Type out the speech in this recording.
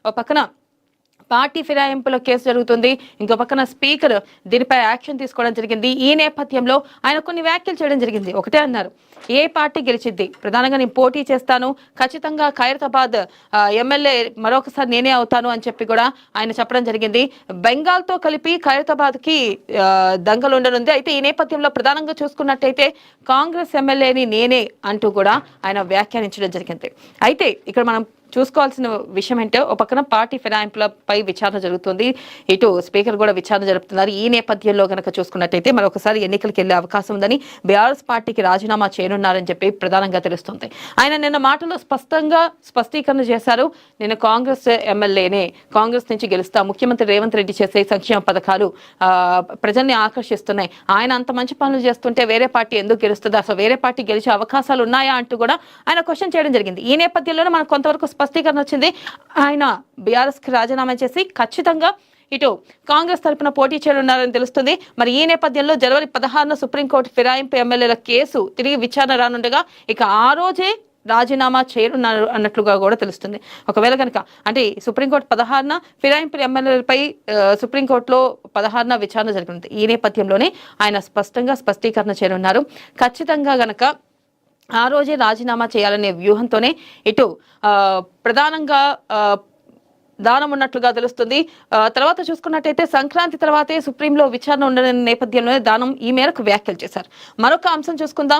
ఒక పక్కన party ఫిరాయింపులో case జరుగుతుంది, ఇంకో పక్కన స్పీకర్ దీనిపై యాక్షన్ తీసుకోవడం జరిగింది. ఈ నేపథ్యంలో ఆయన కొన్ని వ్యాఖ్యలు చేయడం జరిగింది. ఒకటే అన్నారు, ఏ పార్టీ గెలిచిద్ది, ప్రధానంగా నేను పోటీ చేస్తాను, ఖచ్చితంగా ఖైరతాబాద్ ఎమ్మెల్యే మరొకసారి నేనే అవుతాను అని చెప్పి కూడా ఆయన చెప్పడం జరిగింది. బెంగాల్తో కలిపి ఖైరతాబాద్ కి దంగలు ఉండనుంది. అయితే ఈ నేపథ్యంలో ప్రధానంగా చూసుకున్నట్టయితే కాంగ్రెస్ ఎమ్మెల్యేని నేనే అంటూ కూడా ఆయన వ్యాఖ్యానించడం జరిగింది. అయితే ఇక్కడ మనం చూసుకోవాల్సిన విషయం ఏంటో, ఒక పక్కన పార్టీ ఫిరాయింపులపై విచారణ జరుగుతుంది, ఇటు స్పీకర్ కూడా విచారణ జరుపుతున్నారు. ఈ నేపథ్యంలో కనుక చూసుకున్నట్టయితే మరొకసారి ఎన్నికలకు వెళ్లే అవకాశం ఉందని బీఆర్ఎస్ పార్టీకి రాజీనామా చేయనున్నారని చెప్పి ప్రధానంగా తెలుస్తుంది. ఆయన నిన్న మాటలో స్పష్టీకరణ చేశారు. నేను కాంగ్రెస్ ఎమ్మెల్యేనే, కాంగ్రెస్ నుంచి గెలుస్తా, ముఖ్యమంత్రి రేవంత్ రెడ్డి చేసే సంక్షేమ పథకాలు ప్రజల్ని ఆకర్షిస్తున్నాయి, ఆయన అంత మంచి పనులు చేస్తుంటే వేరే పార్టీ ఎందుకు గెలుస్తుంది, అసలు వేరే పార్టీ గెలిచే అవకాశాలు ఉన్నాయా అంటూ కూడా ఆయన క్వశ్చన్ చేయడం జరిగింది. ఈ నేపథ్యంలోనే మనకు కొంతవరకు స్పష్టీకరణ వచ్చింది. ఆయన బీఆర్ఎస్ కి రాజీనామా చేసి ఖచ్చితంగా ఇటు కాంగ్రెస్ తరఫున పోటీ చేయనున్నారని తెలుస్తుంది. మరి ఈ నేపథ్యంలో జనవరి 16న సుప్రీంకోర్టు ఫిరాయింపు ఎమ్మెల్యేల కేసు తిరిగి విచారణ రానుండగా ఇక ఆ రోజే రాజీనామా చేయనున్నారు అన్నట్లుగా కూడా తెలుస్తుంది. ఒకవేళ కనుక అంటే సుప్రీంకోర్టు 16న ఫిరాయింపు ఎమ్మెల్యేలపై సుప్రీంకోర్టులో 16న విచారణ జరుగుతుంది. ఈ నేపథ్యంలోనే ఆయన స్పష్టీకరణ చేయనున్నారు. ఖచ్చితంగా గనక ఆ రోజే రాజీనామా చేయాలనే వ్యూహంతోనే ఇటు ప్రధానంగా దానం ఉన్నట్లుగా తెలుస్తుంది. తర్వాత చూసుకున్నట్టయితే సంక్రాంతి తర్వాతే సుప్రీంలో విచారణ ఉండని నేపథ్యంలోనే దానం ఈ మేరకు వ్యాఖ్యలు చేశారు. మరొక అంశం చూసుకుందాం.